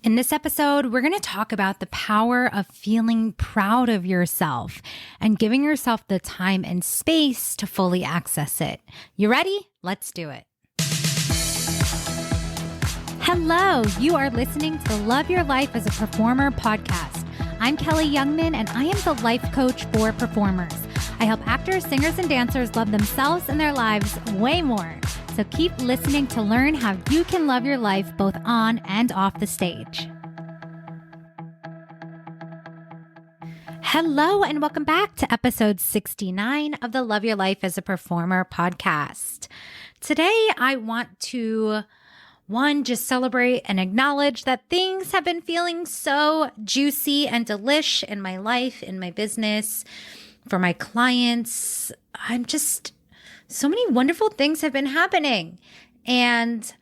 In this episode, we're going to talk about the power of feeling proud of yourself and giving yourself the time and space to fully access it. You ready? Let's do it. Hello, you are listening to the Love Your Life as a Performer podcast. I'm Kelly Youngman, and I am the life coach for performers. I help actors, singers, and dancers love themselves and their lives way more. So keep listening to learn how you can love your life both on and off the stage. Hello, and welcome back to episode 69 of the Love Your Life as a Performer podcast. Today, I want to, just celebrate and acknowledge that things have been feeling so juicy and delish in my life, in my business, for my clients. So many wonderful things have been happening, and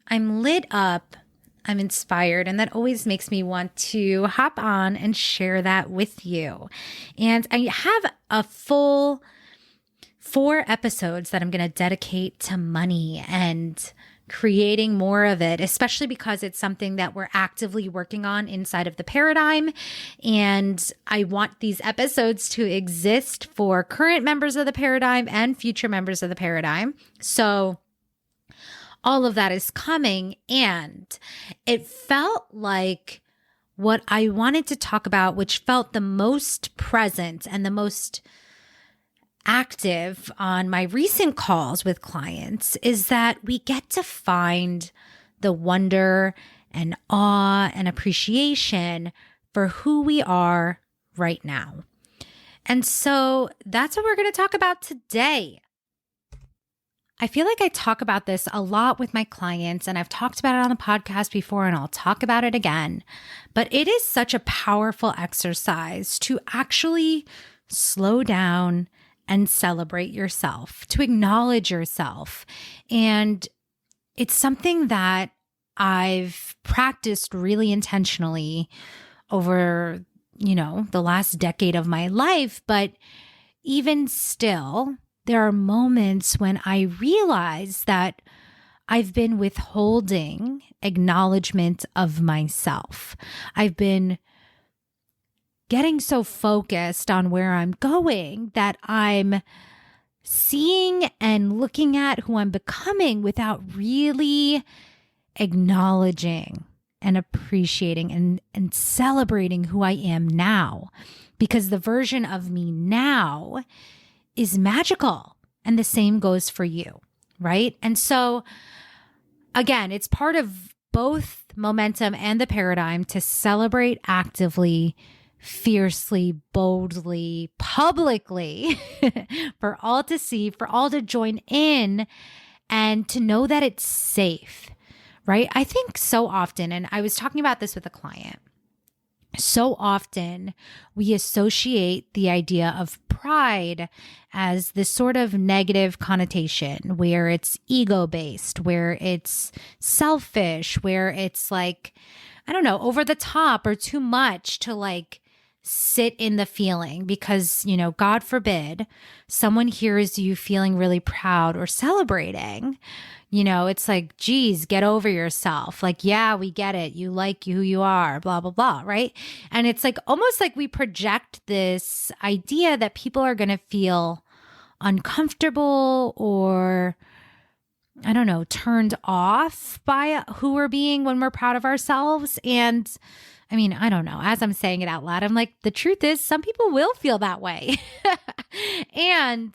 I'm lit up, I'm inspired, and that always makes me want to hop on and share that with you. And I have a full 4 episodes that I'm going to dedicate to money and creating more of it, especially because it's something that we're actively working on inside of the paradigm. And I want these episodes to exist for current members of the paradigm and future members of the paradigm. So all of that is coming. And it felt like what I wanted to talk about, which felt the most present and the most active on my recent calls with clients, is that we get to find the wonder and awe and appreciation for who we are right now. And so that's what we're going to talk about today. I feel like I talk about this a lot with my clients, and I've talked about it on the podcast before, and I'll talk about it again. But it is such a powerful exercise to actually slow down and celebrate yourself, to acknowledge yourself. And it's something that I've practiced really intentionally over, the last decade of my life. But even still, there are moments when I realize that I've been withholding acknowledgement of myself. I've been getting so focused on where I'm going that I'm seeing and looking at who I'm becoming without really acknowledging and appreciating and celebrating who I am now. Because the version of me now is magical, and the same goes for you, right? And so again, it's part of both momentum and the paradigm to celebrate actively, fiercely, boldly, publicly for all to see, for all to join in, and to know that it's safe, right? I think so often, and I was talking about this with a client, so often we associate the idea of pride as this sort of negative connotation where it's ego-based, where it's selfish, where it's like, over the top or too much to sit in the feeling because, God forbid someone hears you feeling really proud or celebrating, it's like, geez, get over yourself. Yeah, we get it. You like who you are, blah, blah, blah. Right. And it's almost like we project this idea that people are going to feel uncomfortable or turned off by who we're being when we're proud of ourselves. And I don't know. As I'm saying it out loud, I'm like, the truth is some people will feel that way. And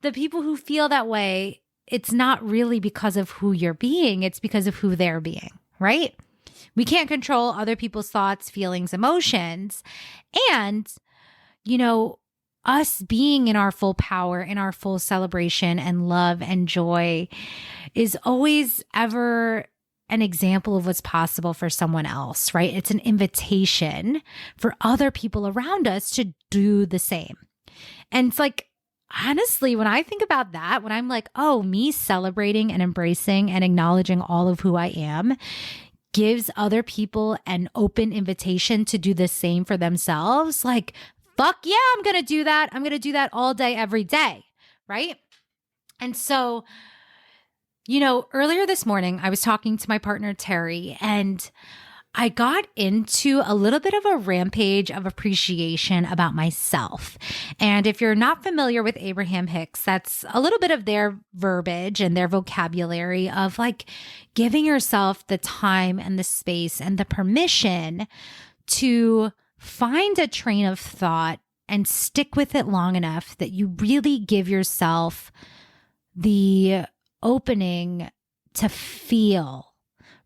the people who feel that way, it's not really because of who you're being. It's because of who they're being, right? We can't control other people's thoughts, feelings, emotions. And, us being in our full power, in our full celebration and love and joy is always ever an example of what's possible for someone else, right? It's an invitation for other people around us to do the same. And it's honestly, when I think about that, when I'm me celebrating and embracing and acknowledging all of who I am gives other people an open invitation to do the same for themselves. Fuck yeah, I'm going to do that. I'm going to do that all day, every day. Right. And so, earlier this morning, I was talking to my partner, Terry, and I got into a little bit of a rampage of appreciation about myself. And if you're not familiar with Abraham Hicks, that's a little bit of their verbiage and their vocabulary of like giving yourself the time and the space and the permission to find a train of thought and stick with it long enough that you really give yourself the opening to feel.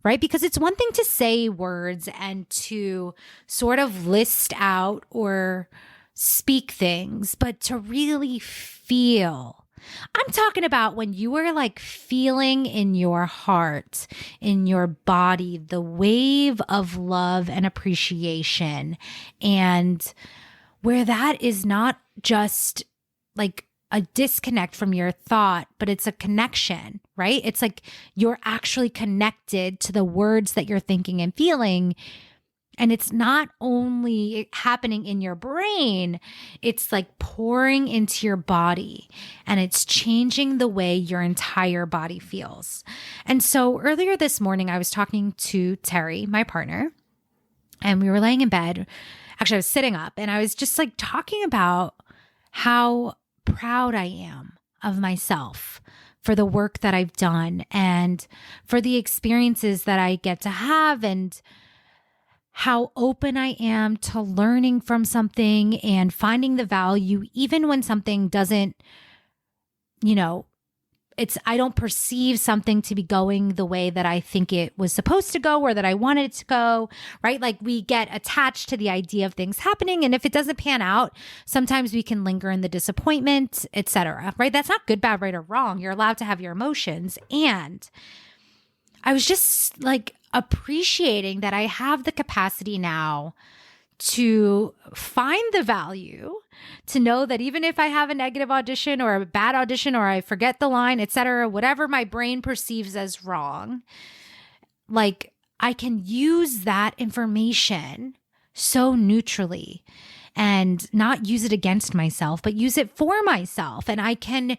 Right? Because it's one thing to say words and to sort of list out or speak things, but to really feel. I'm talking about when you are like feeling in your heart, in your body, the wave of love and appreciation, and where that is not just like a disconnect from your thought, but it's a connection, right? It's like you're actually connected to the words that you're thinking and feeling. And it's not only happening in your brain, it's like pouring into your body and it's changing the way your entire body feels. And so earlier this morning, I was talking to Terry, my partner, and we were laying in bed. Actually, I was sitting up and I was just like talking about how proud I am of myself for the work that I've done and for the experiences that I get to have and how open I am to learning from something and finding the value even when something doesn't, I don't perceive something to be going the way that I think it was supposed to go or that I wanted it to go, right? Like we get attached to the idea of things happening. And if it doesn't pan out, sometimes we can linger in the disappointment, etc. Right? That's not good, bad, right, or wrong. You're allowed to have your emotions. And I was just like appreciating that I have the capacity now to find the value, to know that even if I have a negative audition or a bad audition or I forget the line, etc., whatever my brain perceives as wrong, like I can use that information so neutrally and not use it against myself, but use it for myself. And I can,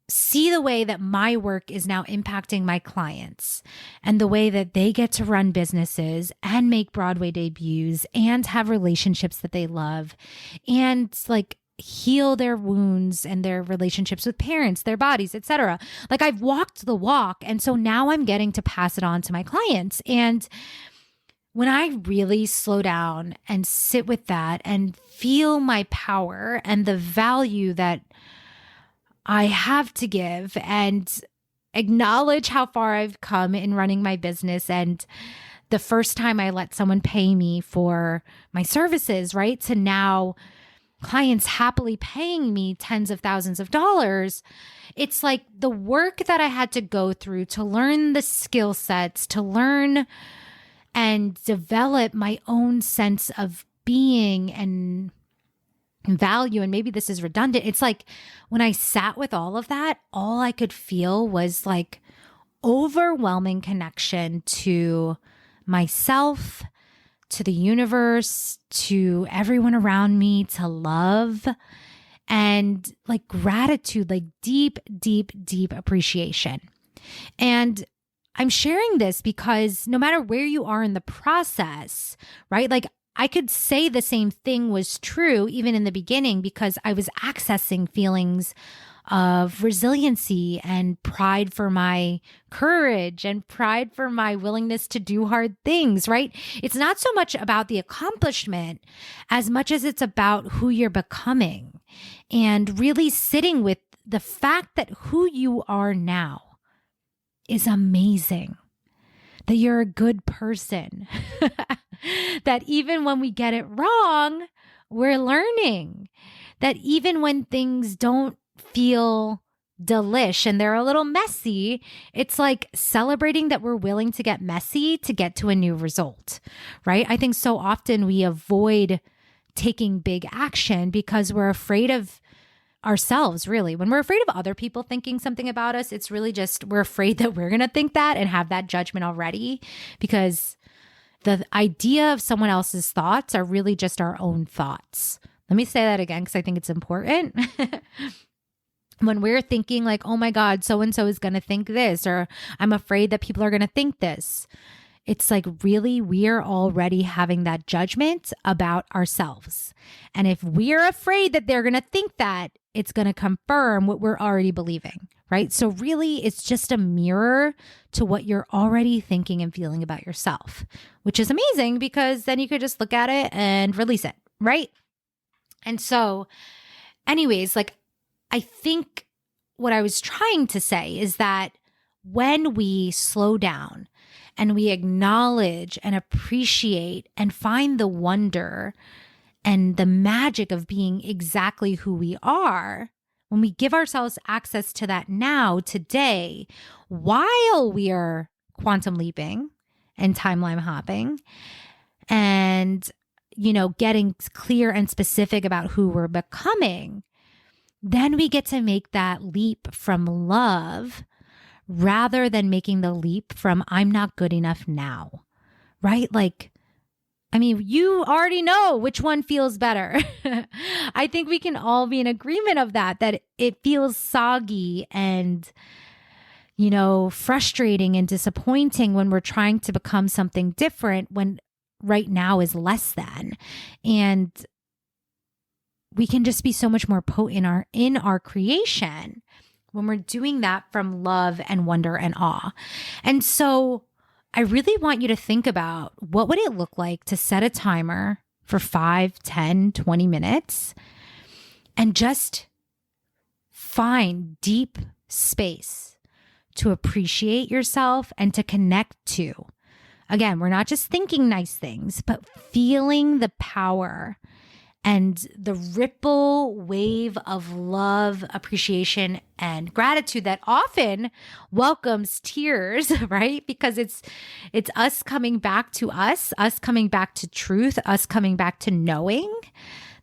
see the way that my work is now impacting my clients and the way that they get to run businesses and make Broadway debuts and have relationships that they love and like heal their wounds and their relationships with parents, their bodies, etc. Like I've walked the walk. And so now I'm getting to pass it on to my clients. And when I really slow down and sit with that and feel my power and the value that I have to give and acknowledge how far I've come in running my business and the first time I let someone pay me for my services, right? To now clients happily paying me tens of thousands of dollars. It's like the work that I had to go through to learn the skill sets, to learn and develop my own sense of being and value. And maybe this is redundant. It's like when I sat with all of that, all I could feel was like overwhelming connection to myself, to the universe, to everyone around me, to love, and like gratitude, like deep, deep, deep appreciation. And I'm sharing this because no matter where you are in the process, right? Like I could say the same thing was true even in the beginning because I was accessing feelings of resiliency and pride for my courage and pride for my willingness to do hard things, right? It's not so much about the accomplishment as much as it's about who you're becoming and really sitting with the fact that who you are now is amazing, that you're a good person, that even when we get it wrong, we're learning, that even when things don't feel delish and they're a little messy, it's like celebrating that we're willing to get messy to get to a new result, right? I think so often we avoid taking big action because we're afraid of ourselves, really. When we're afraid of other people thinking something about us, it's really just we're afraid that we're going to think that and have that judgment already, because the idea of someone else's thoughts are really just our own thoughts. Let me say that again because I think it's important. When we're thinking like, oh my God, so-and-so is going to think this, or I'm afraid that people are going to think this, It's like really we're already having that judgment about ourselves. And if we're afraid that they're going to think that, it's going to confirm what we're already believing, right? So really it's just a mirror to what you're already thinking and feeling about yourself, which is amazing because then you could just look at it and release it, right? And so anyways, like I think what I was trying to say is that when we slow down and we acknowledge and appreciate and find the wonder and the magic of being exactly who we are, when we give ourselves access to that now, today, while we are quantum leaping and timeline hopping and, getting clear and specific about who we're becoming, then we get to make that leap from love rather than making the leap from I'm not good enough now, right? You already know which one feels better. I think we can all be in agreement of that it feels soggy and, frustrating and disappointing when we're trying to become something different when right now is less than. And we can just be so much more potent in our creation when we're doing that from love and wonder and awe. And so I really want you to think about what would it look like to set a timer for 5, 10, 20 minutes and just find deep space to appreciate yourself and to connect to. Again, we're not just thinking nice things, but feeling the power and the ripple wave of love, appreciation, and gratitude that often welcomes tears, right? Because it's us coming back to us coming back to truth, us coming back to knowing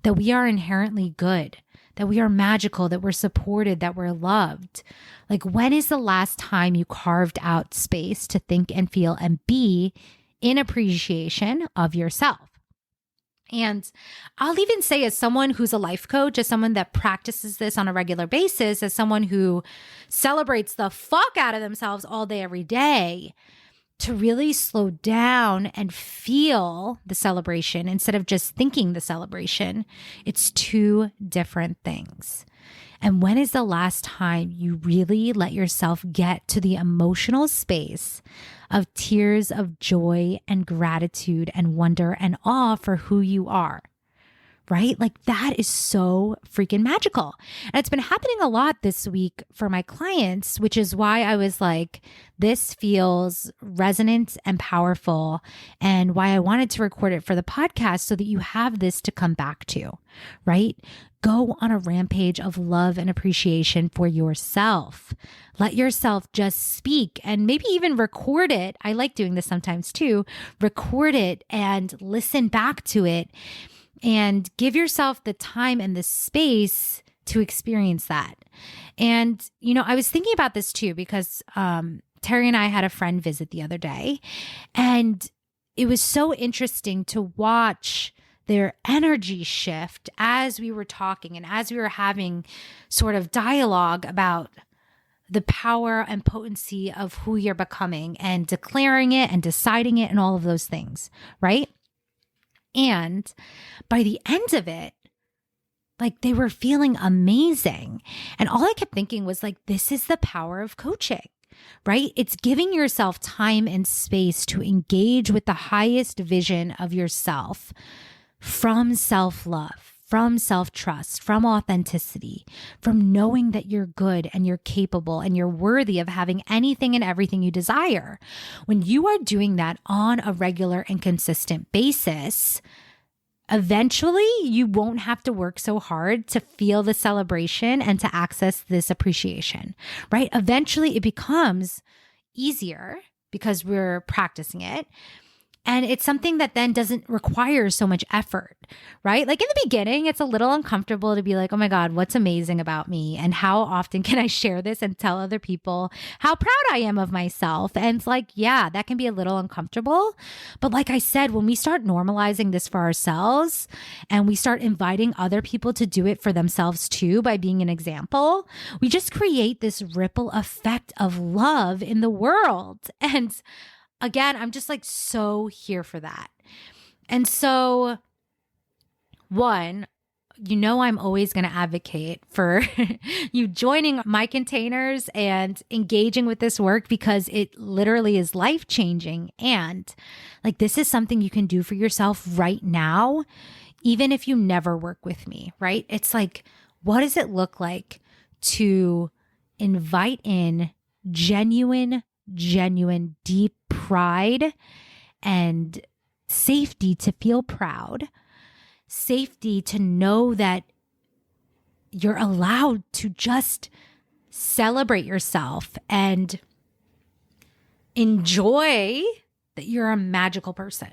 that we are inherently good, that we are magical, that we're supported, that we're loved. Like, when is the last time you carved out space to think and feel and be in appreciation of yourself? And I'll even say, as someone who's a life coach, as someone that practices this on a regular basis, as someone who celebrates the fuck out of themselves all day, every day, to really slow down and feel the celebration instead of just thinking the celebration, it's two different things. And when is the last time you really let yourself get to the emotional space of tears of joy and gratitude and wonder and awe for who you are? Right? Like, that is so freaking magical. And it's been happening a lot this week for my clients, which is why I was like, this feels resonant and powerful, and why I wanted to record it for the podcast so that you have this to come back to, right? Go on a rampage of love and appreciation for yourself. Let yourself just speak and maybe even record it. I like doing this sometimes too. Record it and listen back to it. And give yourself the time and the space to experience that. And, I was thinking about this too, because Terry and I had a friend visit the other day, and it was so interesting to watch their energy shift as we were talking and as we were having sort of dialogue about the power and potency of who you're becoming and declaring it and deciding it and all of those things, right? And by the end of it, like, they were feeling amazing. And all I kept thinking was like, this is the power of coaching, right? It's giving yourself time and space to engage with the highest vision of yourself from self-love, from self-trust, from authenticity, from knowing that you're good and you're capable and you're worthy of having anything and everything you desire. When you are doing that on a regular and consistent basis, eventually you won't have to work so hard to feel the celebration and to access this appreciation, right? Eventually it becomes easier because we're practicing it. And it's something that then doesn't require so much effort, right? Like, in the beginning, it's a little uncomfortable to be like, oh my God, what's amazing about me? And how often can I share this and tell other people how proud I am of myself? And it's like, yeah, that can be a little uncomfortable. But like I said, when we start normalizing this for ourselves and we start inviting other people to do it for themselves too, by being an example, we just create this ripple effect of love in the world. And again, I'm just like so here for that. And so, one, I'm always going to advocate for you joining my containers and engaging with this work because it literally is life-changing. And like, this is something you can do for yourself right now, even if you never work with me, right? It's like, what does it look like to invite in genuine, deep pride and safety to feel proud, safety to know that you're allowed to just celebrate yourself and enjoy that you're a magical person,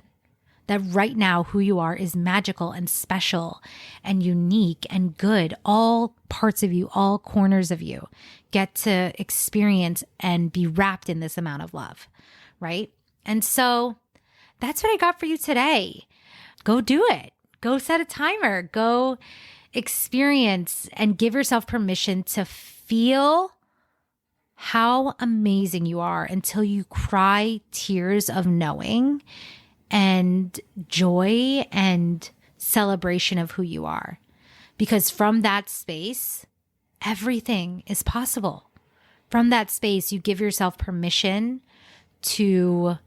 that right now who you are is magical and special and unique and good. All parts of you, all corners of you get to experience and be wrapped in this amount of love, right? And so that's what I got for you today. Go do it. Go set a timer. Go experience and give yourself permission to feel how amazing you are until you cry tears of knowing and joy and celebration of who you are. Because from that space, everything is possible. From that space, you give yourself permission to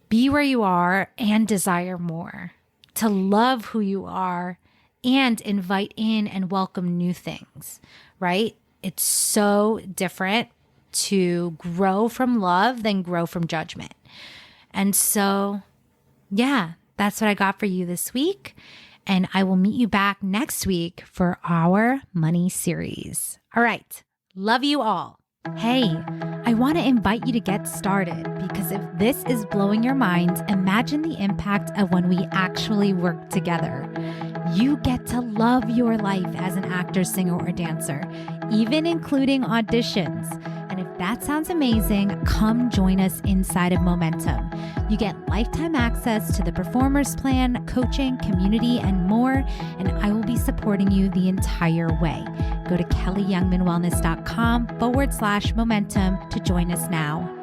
be where you are and desire more, to love who you are and invite in and welcome new things, right? It's so different to grow from love than grow from judgment. And so, yeah, that's what I got for you this week. And I will meet you back next week for our money series. All right. Love you all. Hey, I want to invite you to get started because if this is blowing your mind, imagine the impact of when we actually work together. You get to love your life as an actor, singer, or dancer, even including auditions. And if that sounds amazing, come join us inside of Momentum. You get lifetime access to the Performers Plan, coaching, community, and more, and I will be supporting you the entire way. Go to kellyyoungmanwellness.com/momentum to join us now.